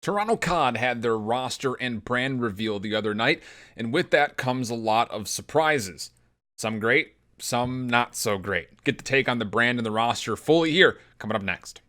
Toronto COD had their roster and brand reveal the other night, and with that comes a lot of surprises. Some great, some not so great. Get the take on the brand and the roster fully here, coming up next.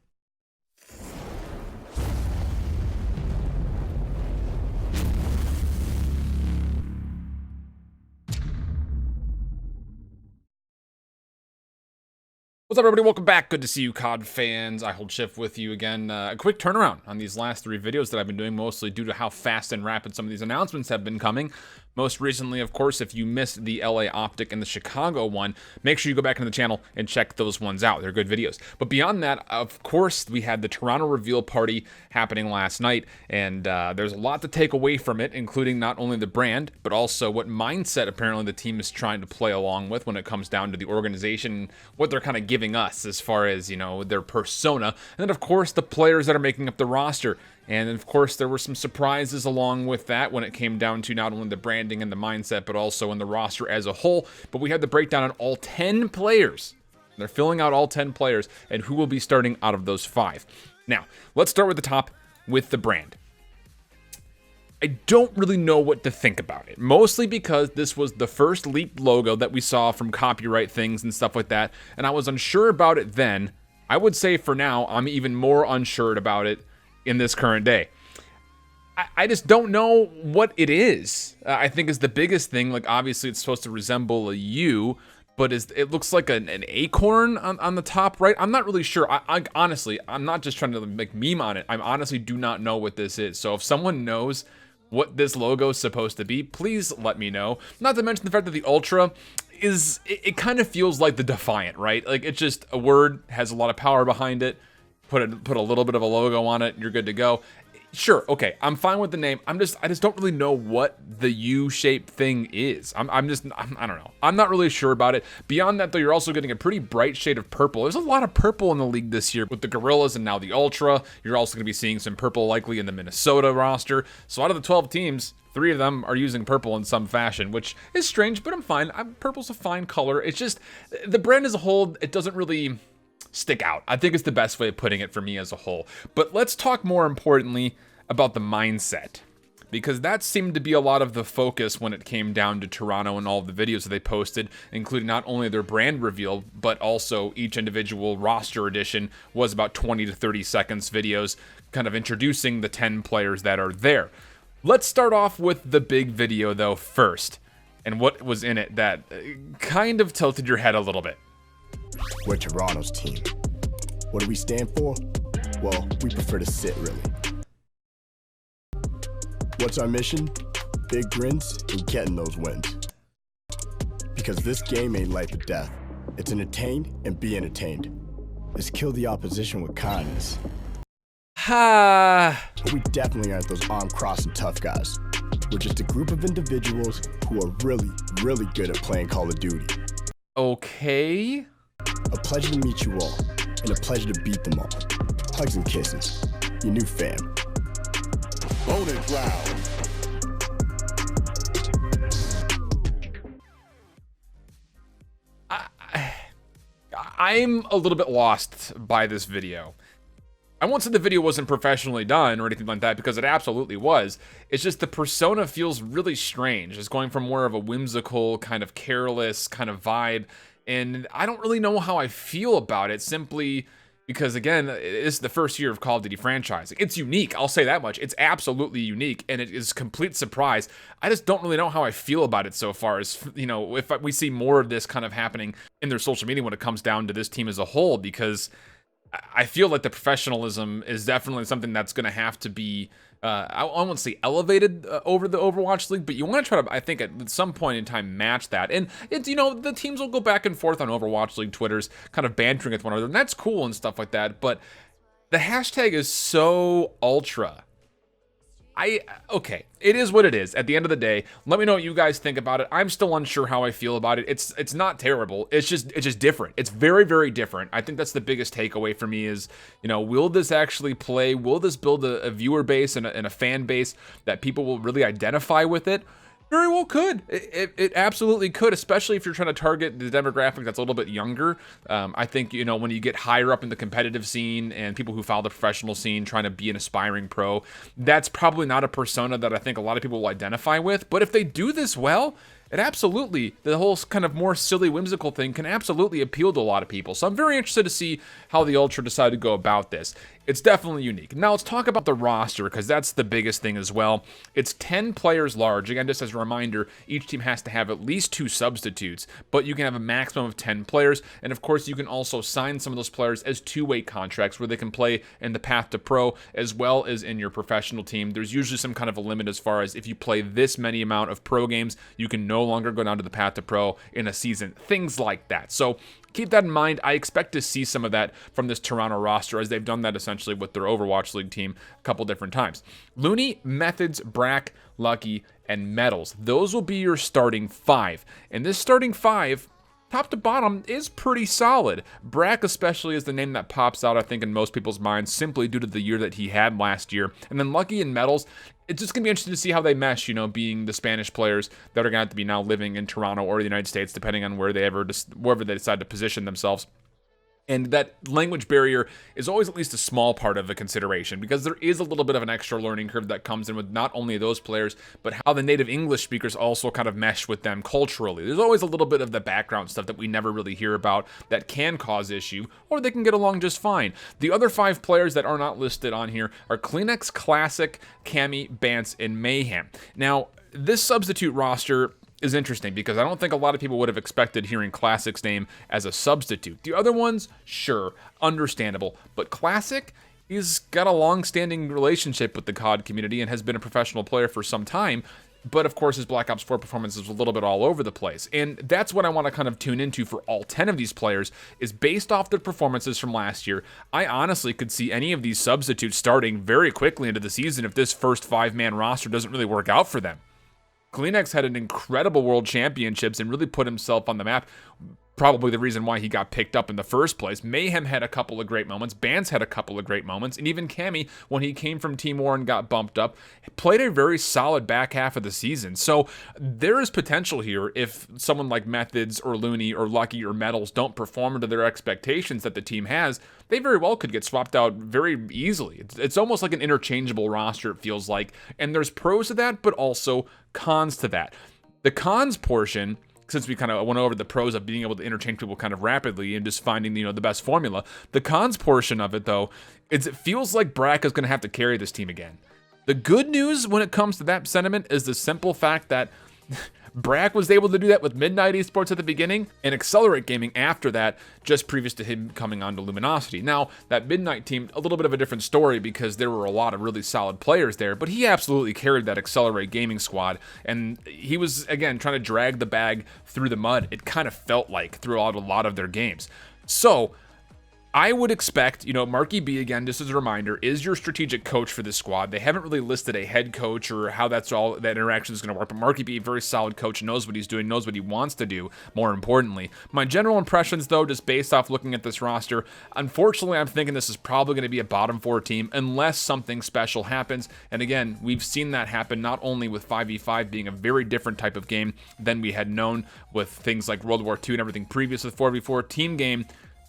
What's up, everybody? Welcome back. Good to see you, COD fans. IHOLDSHIFT with you again. A quick turnaround on these last 3 videos that I've been doing, mostly due to how fast and rapid some of these announcements have been coming. Most recently, of course, if you missed the LA Optic and the Chicago one, make sure you go back into the channel and check those ones out. They're good videos. But beyond that, of course, we had the Toronto reveal party happening last night, and there's a lot to take away from it, including not only the brand, but also what mindset apparently the team is trying to play along with when it comes down to the organization, what they're kind of giving us as far as, you know, their persona, and then of course the players that are making up the roster. And then of course there were some surprises along with that when it came down to not only the branding and the mindset, but also in the roster as a whole. But we had the breakdown on all 10 players. They're filling out all 10 players and who will be starting out of those 5. Now, let's start with the top with the brand. I don't really know what to think about it, mostly because this was the first leaked logo that we saw from copyright things and stuff like that, and I was unsure about it then. I would say for now, I'm even more unsure about it in this current day. I just don't know what it is. I think is the biggest thing. Like, obviously it's supposed to resemble a U, but it looks like an acorn on the top right. I'm not really sure. I honestly, I'm not just trying to make meme on it. I honestly do not know what this is. So if someone knows what this logo is supposed to be, please let me know. Not to mention the fact that the Ultra is, it kind of feels like the Defiant, right? Like, it's just a word, has a lot of power behind it. Put a little bit of a logo on it, you're good to go. Sure, okay, I'm fine with the name. I just don't really know what the U-shaped thing is. I don't know. I'm not really sure about it. Beyond that, though, you're also getting a pretty bright shade of purple. There's a lot of purple in the league this year with the Gorillas and now the Ultra. You're also going to be seeing some purple likely in the Minnesota roster. So out of the 12 teams, 3 of them are using purple in some fashion, which is strange, but I'm fine. Purple's a fine color. It's just, the brand as a whole, it doesn't really stick out. I think it's the best way of putting it for me as a whole. But let's talk more importantly about the mindset, because that seemed to be a lot of the focus when it came down to Toronto and all of the videos that they posted, including not only their brand reveal, but also each individual roster edition was about 20 to 30 seconds videos, kind of introducing the 10 players that are there. Let's start off with the big video though first, and what was in it that kind of tilted your head a little bit. We're Toronto's team. What do we stand for? Well, we prefer to sit, really. What's our mission? Big grins and getting those wins. Because this game ain't life or death. It's entertain and be entertained. Let's kill the opposition with kindness. But we definitely aren't those arm-crossing tough guys. We're just a group of individuals who are really, really good at playing Call of Duty. Okay. A pleasure to meet you all, and a pleasure to beat them all. Hugs and kisses. Your new fam. Bonus round. I'm a little bit lost by this video. I won't say the video wasn't professionally done or anything like that, because it absolutely was. It's just the persona feels really strange. It's going from more of a whimsical, kind of careless kind of vibe, and I don't really know how I feel about it, simply because, again, this is the first year of Call of Duty franchising. It's unique, I'll say that much. It's absolutely unique, and it is complete surprise. I just don't really know how I feel about it so far, as, you know, if we see more of this kind of happening in their social media when it comes down to this team as a whole, because I feel like the professionalism is definitely something that's going to have to be, I won't say elevated over the Overwatch League, but you want to try to, I think, at some point in time, match that. And it's, you know, the teams will go back and forth on Overwatch League Twitters, kind of bantering with one another, and that's cool and stuff like that. But the hashtag is so ultra. Okay, it is what it is. At the end of the day, let me know what you guys think about it. I'm still unsure how I feel about it. It's not terrible. It's just different. It's very, very different. I think that's the biggest takeaway for me is, you know, will this actually play? Will this build a viewer base and a fan base that people will really identify with it? Very well could. It absolutely could, especially if you're trying to target the demographic that's a little bit younger. I think, you know, when you get higher up in the competitive scene and people who follow the professional scene trying to be an aspiring pro, that's probably not a persona that I think a lot of people will identify with. But if they do this well, it absolutely, the whole kind of more silly, whimsical thing can absolutely appeal to a lot of people. So I'm very interested to see how the Ultra decide to go about this. It's definitely unique. Now let's talk about the roster, because that's the biggest thing as well. It's 10 players large. Again, just as a reminder, each team has to have at least 2 substitutes, but you can have a maximum of 10 players. And of course, you can also sign some of those players as two-way contracts where they can play in the path to pro as well as in your professional team. There's usually some kind of a limit as far as if you play this many amount of pro games, you can no longer go down to the path to pro in a season, things like that. So keep that in mind. I expect to see some of that from this Toronto roster, as they've done that essentially with their Overwatch League team a couple different times. Looney, Methods, Brack, Lucky, and Metals. Those will be your starting 5. And this starting 5, top to bottom, is pretty solid. Brack especially is the name that pops out, I think, in most people's minds, simply due to the year that he had last year. And then Lucky and Metals, it's just going to be interesting to see how they mesh, you know, being the Spanish players that are going to have to be now living in Toronto or the United States, depending on wherever they decide to position themselves. And that language barrier is always at least a small part of the consideration, because there is a little bit of an extra learning curve that comes in with not only those players, but how the native English speakers also kind of mesh with them culturally. There's always a little bit of the background stuff that we never really hear about that can cause issue, or they can get along just fine. The other 5 players that are not listed on here are Kleenex, Classic, Cammy, Bance, and Mayhem. Now, this substitute roster is interesting because I don't think a lot of people would have expected hearing Classic's name as a substitute. The other ones, sure, understandable, but Classic, he's got a long-standing relationship with the COD community and has been a professional player for some time, but of course his Black Ops 4 performance is a little bit all over the place. And that's what I want to kind of tune into for all 10 of these players, is based off their performances from last year. I honestly could see any of these substitutes starting very quickly into the season if this first 5-man roster doesn't really work out for them. Kleenex had an incredible World Championships and really put himself on the map. Probably the reason why he got picked up in the first place. Mayhem had a couple of great moments. Bance had a couple of great moments. And even Cammy, when he came from Team War and got bumped up, played a very solid back half of the season. So there is potential here if someone like Methods or Looney or Lucky or Metals don't perform to their expectations that the team has, they very well could get swapped out very easily. It's almost like an interchangeable roster, it feels like. And there's pros to that, but also cons to that. The cons portion, since we kind of went over the pros of being able to interchange people kind of rapidly and just finding, you know, the best formula. The cons portion of it, though, is it feels like Brack is going to have to carry this team again. The good news when it comes to that sentiment is the simple fact that Brack was able to do that with Midnight Esports at the beginning and Accelerate Gaming after that, just previous to him coming on to Luminosity. Now, that Midnight team, a little bit of a different story because there were a lot of really solid players there, but he absolutely carried that Accelerate Gaming squad, and he was, again, trying to drag the bag through the mud. It kind of felt like throughout a lot of their games. So I would expect, you know, Marky B, again, just as a reminder, is your strategic coach for this squad. They haven't really listed a head coach or how that interaction is going to work, but Marky B, a very solid coach, knows what he's doing, knows what he wants to do, more importantly. My general impressions, though, just based off looking at this roster, unfortunately, I'm thinking this is probably going to be a bottom 4 team unless something special happens. And again, we've seen that happen not only with 5v5 being a very different type of game than we had known with things like World War II and everything previous with 4v4 team game.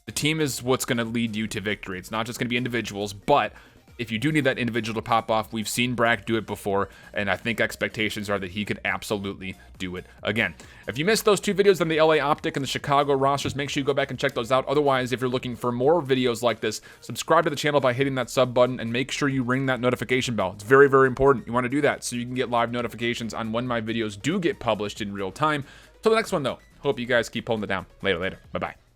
The team is what's going to lead you to victory. It's not just going to be individuals, but if you do need that individual to pop off, we've seen Brack do it before, and I think expectations are that he could absolutely do it again. If you missed those 2 videos on the LA Optic and the Chicago rosters, make sure you go back and check those out. Otherwise, if you're looking for more videos like this, subscribe to the channel by hitting that sub button and make sure you ring that notification bell. It's very, very important. You want to do that so you can get live notifications on when my videos do get published in real time. Till the next one, though, hope you guys keep holding it down. Later. Bye-bye.